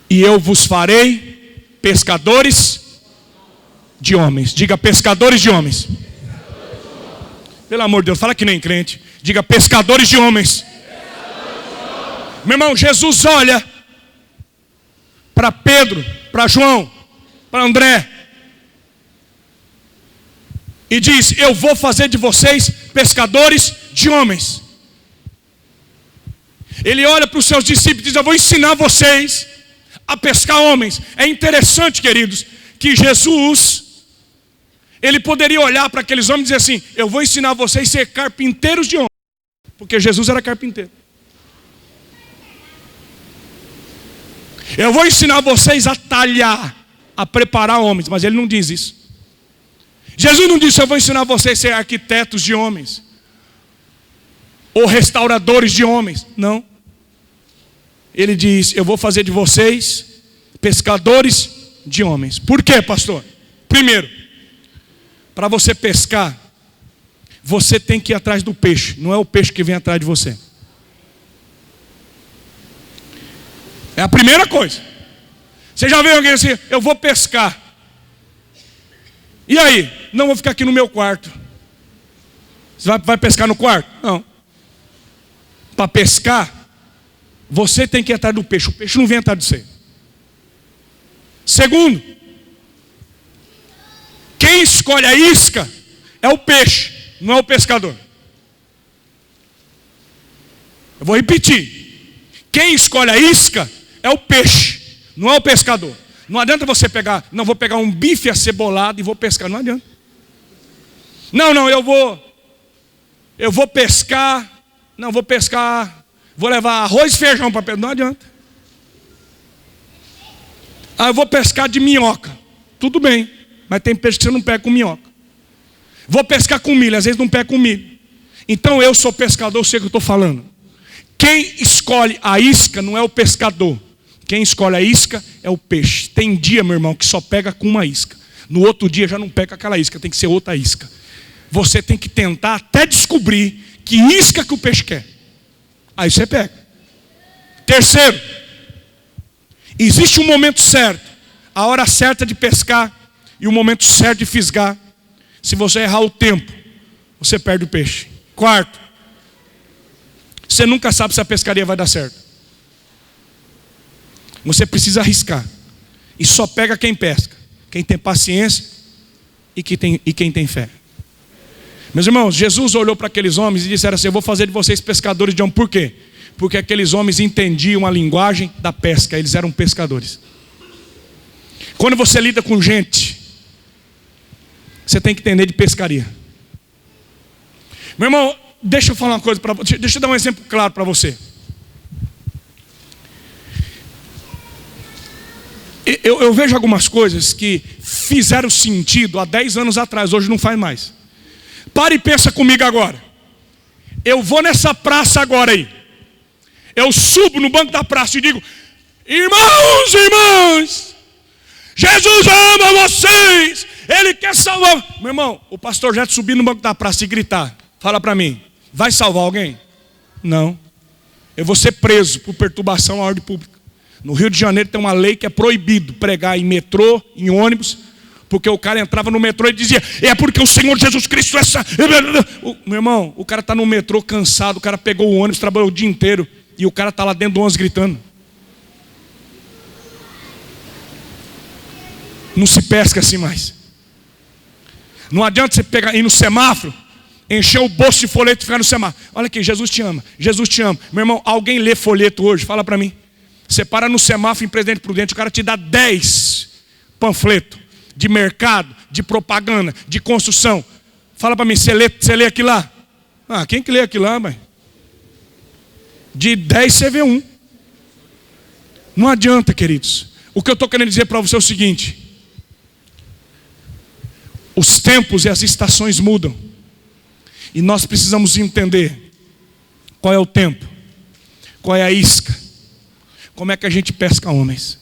e eu vos farei pescadores de homens. Diga: pescadores de homens. Pelo amor de Deus, fala que nem crente. Diga: pescadores de homens. Meu irmão, Jesus olha para Pedro, para João, para André, e diz: eu vou fazer de vocês pescadores de homens. Ele olha para os seus discípulos e diz: eu vou ensinar vocês a pescar homens. É interessante, queridos, que Jesus, ele poderia olhar para aqueles homens e dizer assim: eu vou ensinar vocês a ser carpinteiros de homens. Porque Jesus era carpinteiro. Eu vou ensinar vocês a talhar, a preparar homens. Mas ele não diz isso. Jesus não disse: eu vou ensinar vocês a ser arquitetos de homens, ou restauradores de homens. Não. Ele diz: eu vou fazer de vocês pescadores de homens. Por quê, pastor? Primeiro, para você pescar, você tem que ir atrás do peixe. Não é o peixe que vem atrás de você. É a primeira coisa. Você já viu alguém assim: eu vou pescar. E aí? Não, vou ficar aqui no meu quarto. Você vai pescar no quarto? Não. Para pescar, você tem que ir atrás do peixe. O peixe não vem atrás de você. Segundo, quem escolhe a isca é o peixe, não é o pescador. Eu vou repetir. Quem escolhe a isca é o peixe, não é o pescador. Não adianta você pegar: não, vou pegar um bife acebolado e vou pescar. Não adianta. Não, eu vou pescar. Não, vou pescar. Vou levar arroz e feijão para pescar. Não adianta. Ah, eu vou pescar de minhoca. Tudo bem, mas tem peixe que você não pega com minhoca. Vou pescar com milho, às vezes não pega com milho. Então eu sou pescador, eu sei o que eu estou falando. Quem escolhe a isca não é o pescador. Quem escolhe a isca é o peixe. Tem dia, meu irmão, que só pega com uma isca. No outro dia já não pega aquela isca, tem que ser outra isca. Você tem que tentar até descobrir que isca que o peixe quer. Aí você pega. Terceiro, existe um momento certo, a hora certa de pescar e o momento certo de fisgar. Se você errar o tempo, você perde o peixe. Quarto, você nunca sabe se a pescaria vai dar certo. Você precisa arriscar. E só pega quem pesca, quem tem paciência e quem tem fé. Meus irmãos, Jesus olhou para aqueles homens e disseram assim: eu vou fazer de vocês pescadores de homens. Por quê? Porque aqueles homens entendiam a linguagem da pesca, eles eram pescadores. Quando você lida com gente, você tem que entender de pescaria. Meu irmão, deixa eu falar uma coisa para você, deixa eu dar um exemplo claro para você. Eu vejo algumas coisas que fizeram sentido há 10 anos atrás, hoje não faz mais. Para e pensa comigo agora. Eu vou nessa praça agora aí. Eu subo no banco da praça e digo: irmãos e irmãs, Jesus ama vocês, Ele quer salvar. Meu irmão, o pastor já subir no banco da praça e gritar, fala para mim, vai salvar alguém? Não. Eu vou ser preso por perturbação à ordem pública. No Rio de Janeiro tem uma lei que é proibido pregar em metrô, em ônibus, porque o cara entrava no metrô e dizia: é porque o Senhor Jesus Cristo é essa... Meu irmão, o cara está no metrô cansado, o cara pegou o ônibus, trabalhou o dia inteiro, e o cara está lá dentro do ônibus gritando. Não se pesca assim mais. Não adianta você pegar, ir no semáforo, encher o bolso de folheto e ficar no semáforo. Olha aqui, Jesus te ama, Jesus te ama. Meu irmão, alguém lê folheto hoje? Fala para mim. Você para no semáforo em Presidente Prudente, o cara te dá 10 panfletos de mercado, de propaganda, de construção. Fala para mim, você lê aquilo lá? Ah, quem que lê aquilo lá, mãe? De 10 você vê um. Não adianta, queridos. O que eu estou querendo dizer para você é o seguinte: os tempos e as estações mudam, e nós precisamos entender qual é o tempo, qual é a isca, como é que a gente pesca homens.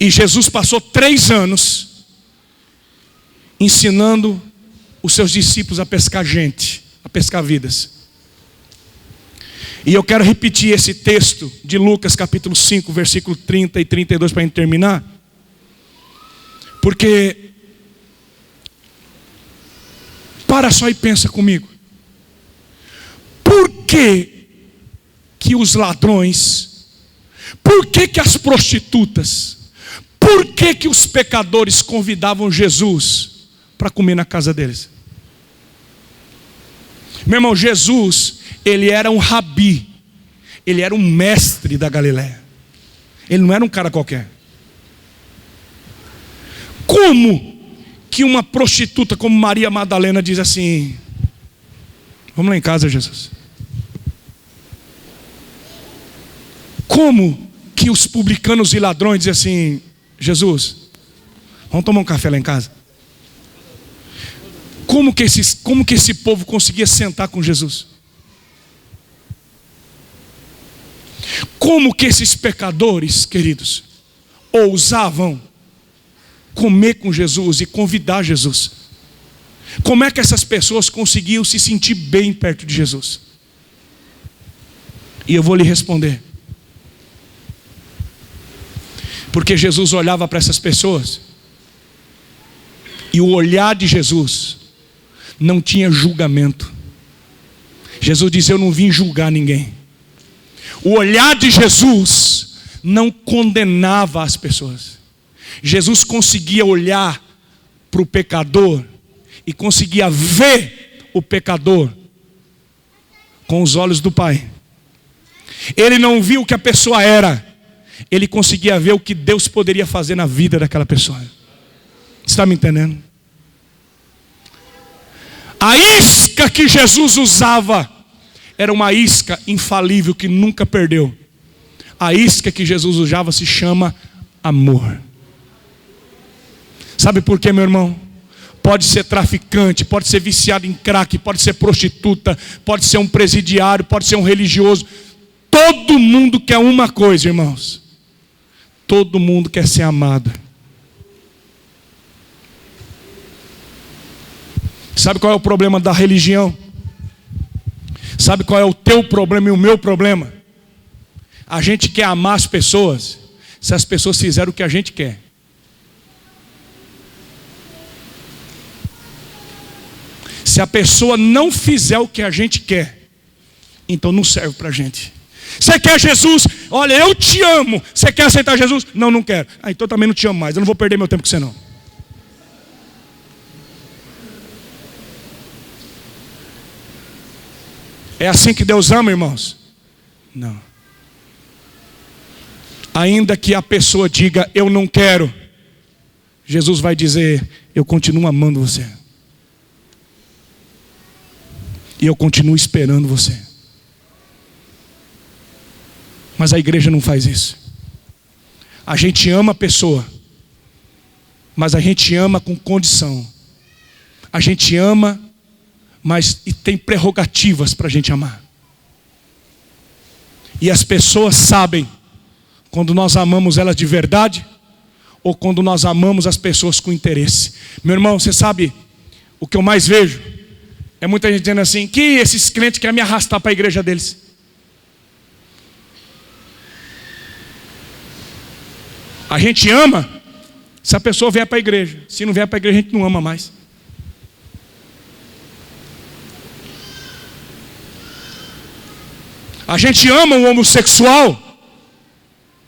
E Jesus passou 3 anos ensinando os seus discípulos a pescar gente, a pescar vidas. E eu quero repetir esse texto de Lucas capítulo 5, versículo 30 e 32 para a gente terminar. Porque, para só e pensa comigo. Por que os ladrões, por que as prostitutas, por que os pecadores convidavam Jesus para comer na casa deles? Meu irmão, Jesus, ele era um rabi, ele era um mestre da Galileia. Ele não era um cara qualquer. Como que uma prostituta como Maria Madalena diz assim: vamos lá em casa, Jesus? Como que os publicanos e ladrões dizem assim: Jesus, vamos tomar um café lá em casa? Como que esse povo conseguia sentar com Jesus? Como que esses pecadores, queridos, ousavam comer com Jesus e convidar Jesus? Como é que essas pessoas conseguiam se sentir bem perto de Jesus? E eu vou lhe responder. Porque Jesus olhava para essas pessoas, e o olhar de Jesus não tinha julgamento. Jesus disse: eu não vim julgar ninguém. O olhar de Jesus não condenava as pessoas. Jesus conseguia olhar para o pecador e conseguia ver o pecador com os olhos do Pai. Ele não viu o que a pessoa era, ele conseguia ver o que Deus poderia fazer na vida daquela pessoa. Você está me entendendo? A isca que Jesus usava era uma isca infalível que nunca perdeu. A isca que Jesus usava se chama amor. Sabe por quê, meu irmão? Pode ser traficante, pode ser viciado em crack, pode ser prostituta, pode ser um presidiário, pode ser um religioso. Todo mundo quer uma coisa, irmãos. Todo mundo quer ser amado. Sabe qual é o problema da religião? Sabe qual é o teu problema e o meu problema? A gente quer amar as pessoas se as pessoas fizerem o que a gente quer. Se a pessoa não fizer o que a gente quer, então não serve para a gente. Você quer Jesus? Olha, eu te amo. Você quer aceitar Jesus? Não, não quero. Ah, então eu também não te amo mais. Eu não vou perder meu tempo com você não. É assim que Deus ama, irmãos? Não. Ainda que a pessoa diga, eu não quero, Jesus vai dizer, eu continuo amando você. E eu continuo esperando você. Mas a igreja não faz isso. A gente ama a pessoa, mas a gente ama com condição. A gente ama, mas e tem prerrogativas para a gente amar. E as pessoas sabem quando nós amamos elas de verdade ou quando nós amamos as pessoas com interesse. Meu irmão, você sabe o que eu mais vejo? É muita gente dizendo assim, que esses crentes querem me arrastar para a igreja deles. A gente ama se a pessoa vier para a igreja. Se não vier para a igreja, a gente não ama mais. A gente ama o homossexual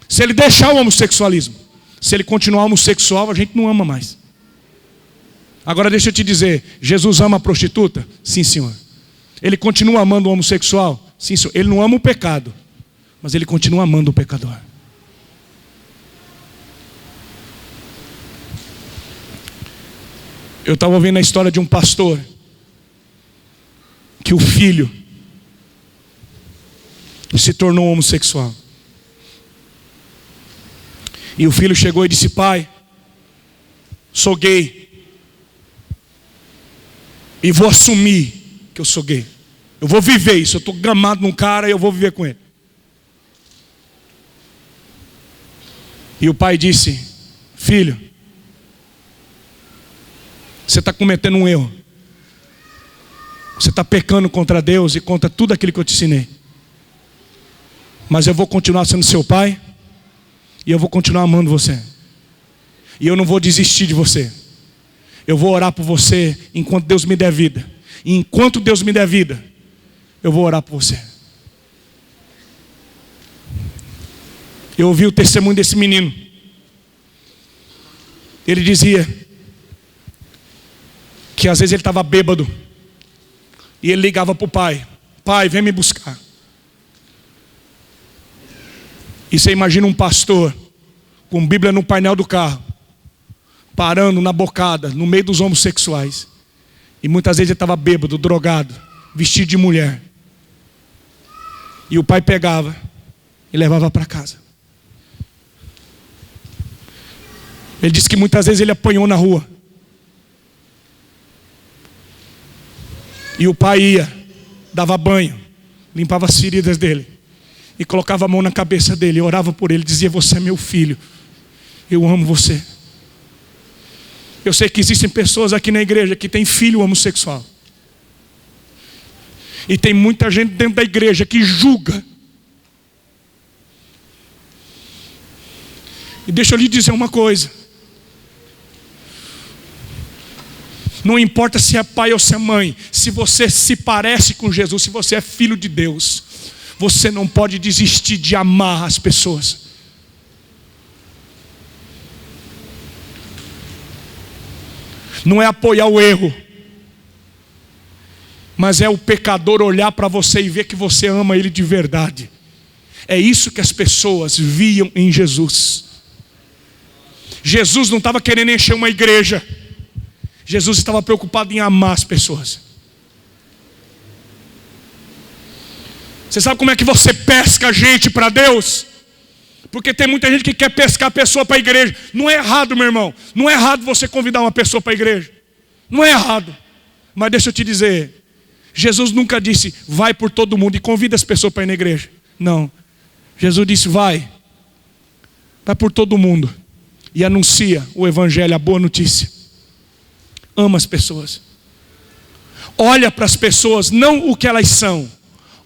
se ele deixar o homossexualismo. Se ele continuar homossexual, a gente não ama mais. Agora deixa eu te dizer, Jesus ama a prostituta? Sim, senhor. Ele continua amando o homossexual? Sim, senhor. Ele não ama o pecado, mas ele continua amando o pecador. Eu estava ouvindo a história de um pastor que o filho se tornou homossexual. E o filho chegou e disse, pai, sou gay. E vou assumir que eu sou gay. Eu vou viver isso. Eu estou gamado num cara e eu vou viver com ele. E o pai disse, filho, você está cometendo um erro. Você está pecando contra Deus e contra tudo aquilo que eu te ensinei. Mas eu vou continuar sendo seu pai. E eu vou continuar amando você. E eu não vou desistir de você. Eu vou orar por você enquanto Deus me der vida. E enquanto Deus me der vida, eu vou orar por você. Eu ouvi o testemunho desse menino. Ele dizia que às vezes ele estava bêbado. E ele ligava para o pai. Pai, vem me buscar. E você imagina um pastor com Bíblia no painel do carro, parando na bocada, no meio dos homossexuais. E muitas vezes ele estava bêbado, drogado, vestido de mulher. E o pai pegava e levava para casa. Ele disse que muitas vezes ele apanhou na rua. E o pai ia, dava banho, limpava as feridas dele. E colocava a mão na cabeça dele, orava por ele, dizia, você é meu filho, eu amo você. Eu sei que existem pessoas aqui na igreja que têm filho homossexual. E tem muita gente dentro da igreja que julga. E deixa eu lhe dizer uma coisa. Não importa se é pai ou se é mãe, se você se parece com Jesus, se você é filho de Deus, você não pode desistir de amar as pessoas. Não é apoiar o erro, mas é o pecador olhar para você e ver que você ama ele de verdade. É isso que as pessoas viam em Jesus. Jesus não estava querendo encher uma igreja. Jesus estava preocupado em amar as pessoas. Você sabe como é que você pesca a gente para Deus? Porque tem muita gente que quer pescar a pessoa para a igreja. Não é errado, meu irmão. Não é errado você convidar uma pessoa para a igreja. Não é errado. Mas deixa eu te dizer, Jesus nunca disse, vai por todo mundo e convida as pessoas para ir na igreja. Não. Jesus disse, vai por todo mundo e anuncia o evangelho, a boa notícia. Ama as pessoas. Olha para as pessoas, não o que elas são.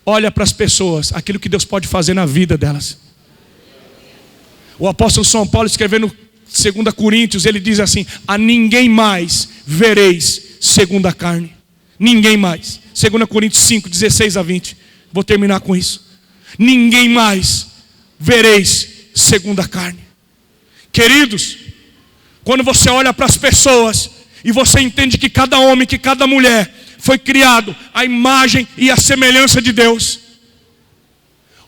Olha para as pessoas, aquilo que Deus pode fazer na vida delas. O apóstolo São Paulo, escrevendo 2 Coríntios, ele diz assim, a ninguém mais vereis segundo a carne. Ninguém mais. 2 Coríntios 5, 16 a 20. Vou terminar com isso. Ninguém mais vereis segundo a carne. Queridos, quando você olha para as pessoas e você entende que cada homem, que cada mulher foi criado à imagem e à semelhança de Deus.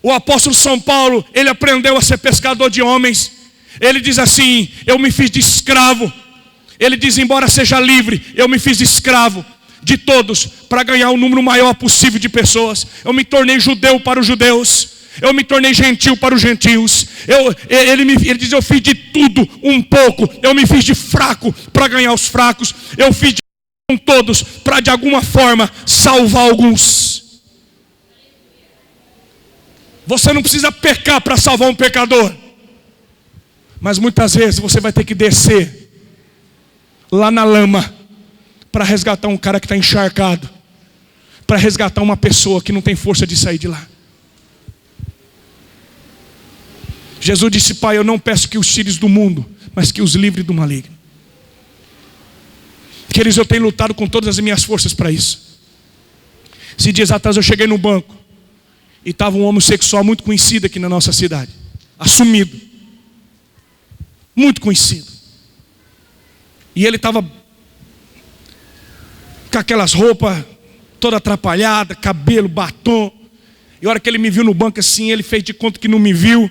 O apóstolo São Paulo, ele aprendeu a ser pescador de homens. Ele diz assim: eu me fiz de escravo. Ele diz: embora seja livre, eu me fiz de escravo de todos, para ganhar o número maior possível de pessoas. Eu me tornei judeu para os judeus, eu me tornei gentil para os gentios. Ele diz: eu fiz de tudo um pouco. Eu me fiz de fraco para ganhar os fracos. Eu fiz de com todos para de alguma forma salvar alguns. Você não precisa pecar para salvar um pecador, mas muitas vezes você vai ter que descer lá na lama para resgatar um cara que está encharcado, para resgatar uma pessoa que não tem força de sair de lá. Jesus disse: Pai, eu não peço que os tires do mundo, mas que os livre do maligno. Queridos, eu tenho lutado com todas as minhas forças para isso. Esses dias atrás eu cheguei no banco e estava um homossexual muito conhecido aqui na nossa cidade, assumido, muito conhecido. E ele estava com aquelas roupas toda atrapalhada, cabelo, batom. E a hora que ele me viu no banco assim, ele fez de conta que não me viu.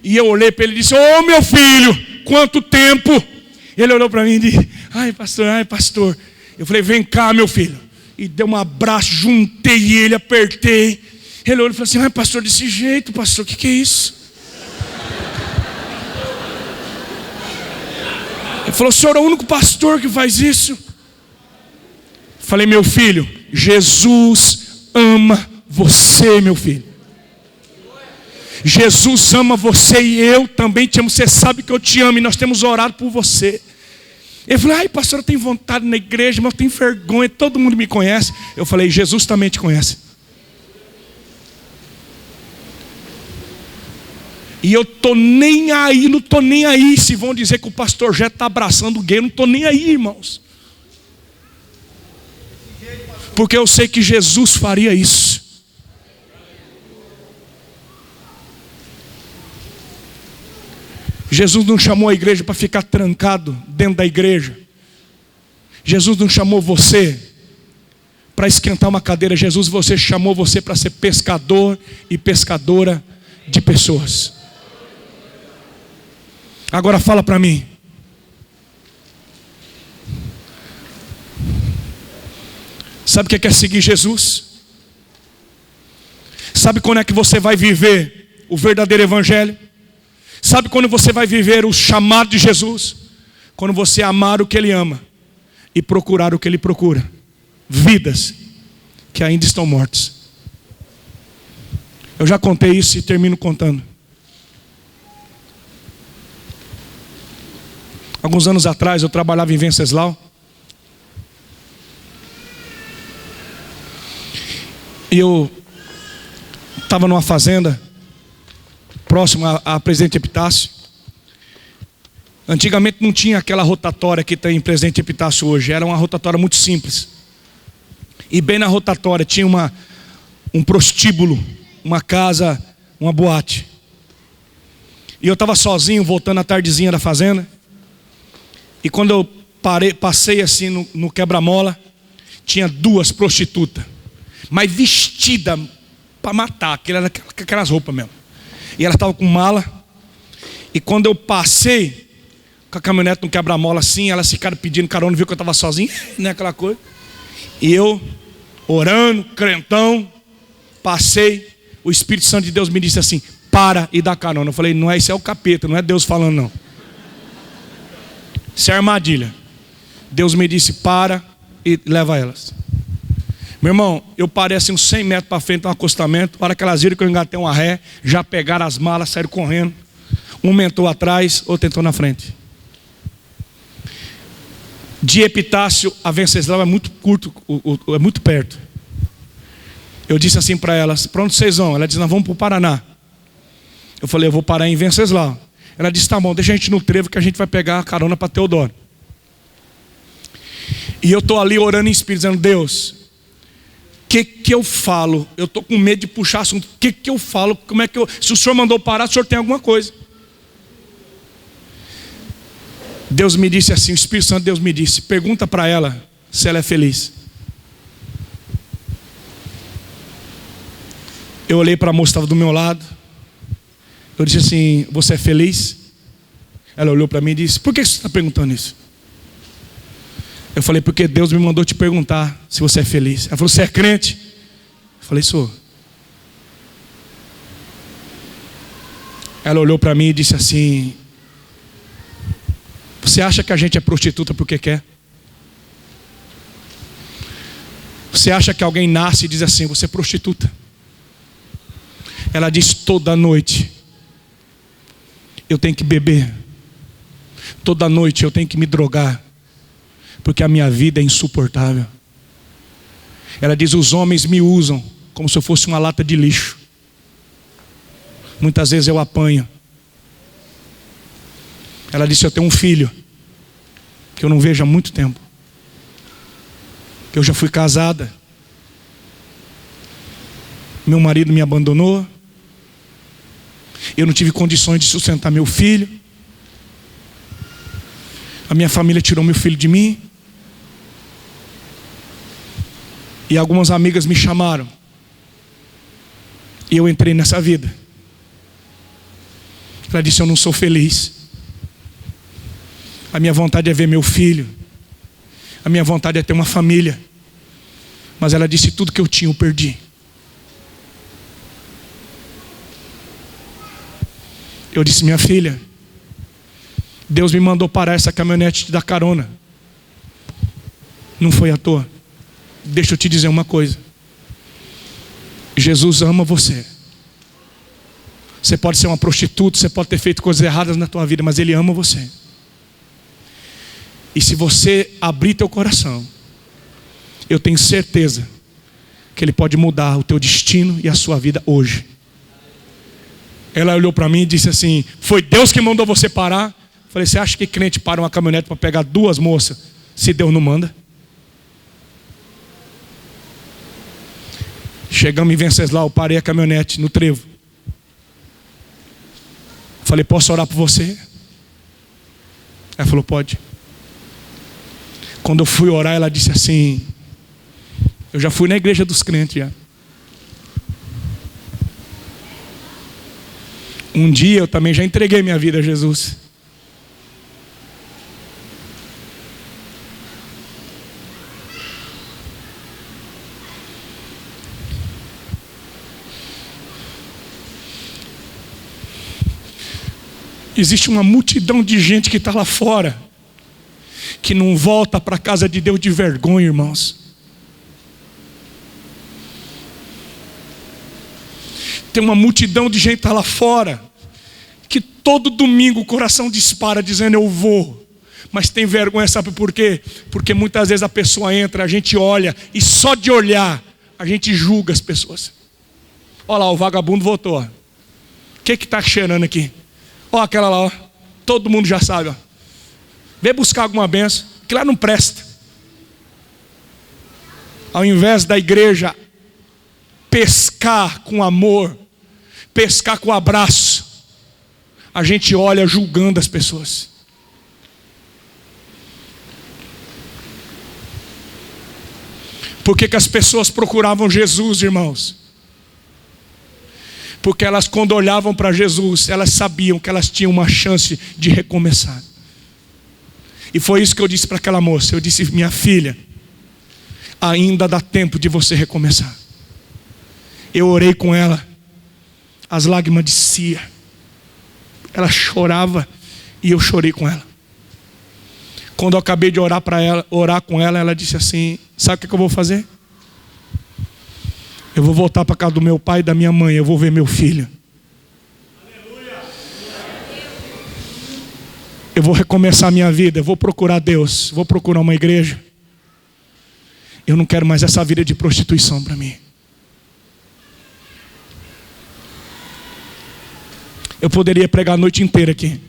E eu olhei para ele e disse: ô meu filho, quanto tempo? Ele olhou para mim e disse: ai pastor. Eu falei: vem cá meu filho. E dei um abraço, juntei ele, apertei. Ele olhou e falou assim: ai pastor, desse jeito pastor, o que é isso? Ele falou: o senhor é o único pastor que faz isso? Eu falei: meu filho, Jesus ama você, meu filho. Jesus ama você e eu também te amo. Você sabe que eu te amo e nós temos orado por você. Ele falou: ai pastor, eu tenho vontade na igreja, mas eu tenho vergonha, todo mundo me conhece. Eu falei: Jesus também te conhece. E eu tô nem aí, não tô nem aí se vão dizer que o pastor Jé está abraçando o gay. Eu não tô nem aí, irmãos, porque eu sei que Jesus faria isso. Jesus não chamou a igreja para ficar trancado dentro da igreja. Jesus não chamou você para esquentar uma cadeira. Jesus chamou você para ser pescador e pescadora de pessoas. Agora fala para mim. Sabe o que é seguir Jesus? Sabe quando é que você vai viver o verdadeiro evangelho? Sabe quando você vai viver o chamado de Jesus? Quando você amar o que Ele ama e procurar o que Ele procura. Vidas que ainda estão mortas. Eu já contei isso e termino contando. Alguns anos atrás eu trabalhava em Venceslau. E eu estava numa fazenda próximo a Presidente Epitácio. Antigamente não tinha aquela rotatória que tem em Presidente Epitácio hoje. Era uma rotatória muito simples. E bem na rotatória tinha um prostíbulo, uma casa, uma boate. E eu estava sozinho, voltando à tardezinha da fazenda. E quando eu passei assim no quebra-mola, tinha duas prostitutas, mas vestida para matar, aquelas roupas mesmo. E ela estava com mala. E quando eu passei com a caminhonete no quebra-mola assim, elas ficaram pedindo carona, viu que eu estava sozinho, né, aquela coisa. E eu, orando, crentão, passei. O Espírito Santo de Deus me disse assim: para e dá carona. Eu falei: não é isso, é o capeta, não é Deus falando não. Isso é armadilha. Deus me disse: para e leva elas. Meu irmão, eu parei assim uns 100 metros para frente, um acostamento. A hora que elas viram que eu engatei uma ré, já pegaram as malas, saíram correndo. Um entrou atrás, outro entrou na frente. De Epitácio a Venceslau é muito curto, é muito perto. Eu disse assim para elas: para onde vocês vão? Ela disse: nós vamos para o Paraná. Eu falei: eu vou parar em Venceslau. Ela disse: tá bom, deixa a gente no trevo que a gente vai pegar a carona para Teodoro. E eu estou ali orando em espírito, dizendo: Deus, o que eu falo? Eu estou com medo de puxar assunto. O que eu falo? Como é que eu... Se o senhor mandou parar, o senhor tem alguma coisa. Deus me disse assim, o Espírito Santo de Deus me disse: pergunta para ela se ela é feliz. Eu olhei para a moça que estava do meu lado. Eu disse assim: você é feliz? Ela olhou para mim e disse: por que você está perguntando isso? Eu falei: porque Deus me mandou te perguntar se você é feliz. Ela falou: você é crente? Eu falei: sou. Ela olhou para mim e disse assim: você acha que a gente é prostituta porque quer? Você acha que alguém nasce e diz assim: você é prostituta? Ela disse: toda noite eu tenho que beber, toda noite eu tenho que me drogar, porque a minha vida é insuportável. Ela diz: os homens me usam como se eu fosse uma lata de lixo. Muitas vezes eu apanho. Ela disse: eu tenho um filho que eu não vejo há muito tempo, que eu já fui casada, meu marido me abandonou, eu não tive condições de sustentar meu filho, a minha família tirou meu filho de mim. E algumas amigas me chamaram, e eu entrei nessa vida. Ela disse: eu não sou feliz. A minha vontade é ver meu filho, a minha vontade é ter uma família. Mas ela disse: tudo que eu tinha eu perdi. Eu disse: minha filha, Deus me mandou parar essa caminhonete e te dar carona. Não foi à toa. Deixa eu te dizer uma coisa: Jesus ama você. Você pode ser uma prostituta, você pode ter feito coisas erradas na tua vida, mas Ele ama você. E se você abrir teu coração, eu tenho certeza que Ele pode mudar o teu destino e a sua vida hoje. Ela olhou para mim e disse assim: foi Deus que mandou você parar? Eu falei: você acha que crente para uma caminhonete para pegar duas moças, se Deus não manda? Chegamos em Venceslau, eu parei a caminhonete no trevo. Falei: posso orar por você? Ela falou: pode. Quando eu fui orar, ela disse assim: eu já fui na igreja dos crentes já. Um dia eu também já entreguei minha vida a Jesus. Existe uma multidão de gente que está lá fora, que não volta para a casa de Deus de vergonha, irmãos. Tem uma multidão de gente que está lá fora, que todo domingo o coração dispara dizendo: eu vou. Mas tem vergonha, sabe por quê? Porque muitas vezes a pessoa entra, a gente olha, e só de olhar a gente julga as pessoas. Olha lá, o vagabundo voltou. O que está cheirando aqui? Olha aquela lá, ó. Todo mundo já sabe, ó. Vem buscar alguma benção, que lá não presta. Ao invés da igreja pescar com amor, pescar com abraço, a gente olha julgando as pessoas. Por que as pessoas procuravam Jesus, irmãos? Porque elas, quando olhavam para Jesus, elas sabiam que elas tinham uma chance de recomeçar. E foi isso que eu disse para aquela moça. Eu disse: minha filha, ainda dá tempo de você recomeçar. Eu orei com ela, as lágrimas desciam, ela chorava e eu chorei com ela. Quando eu acabei de orar com ela, ela disse assim: sabe o que eu vou fazer? Eu vou voltar para casa do meu pai e da minha mãe, eu vou ver meu filho. Eu vou recomeçar a minha vida, eu vou procurar Deus, vou procurar uma igreja. Eu não quero mais essa vida de prostituição para mim. Eu poderia pregar a noite inteira aqui.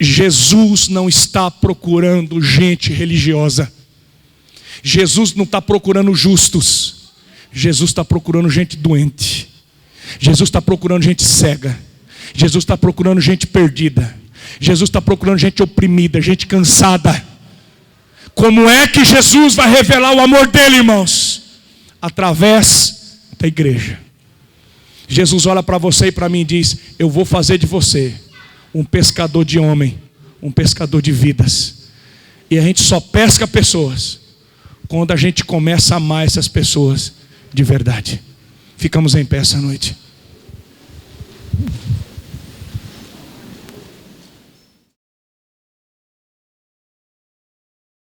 Jesus não está procurando gente religiosa. Jesus não está procurando justos. Jesus está procurando gente doente. Jesus está procurando gente cega. Jesus está procurando gente perdida. Jesus está procurando gente oprimida, gente cansada. Como é que Jesus vai revelar o amor dele, irmãos? Através da igreja. Jesus olha para você e para mim e diz: eu vou fazer de você um pescador de homem, um pescador de vidas. E a gente só pesca pessoas quando a gente começa a amar essas pessoas de verdade. Ficamos em pé essa noite.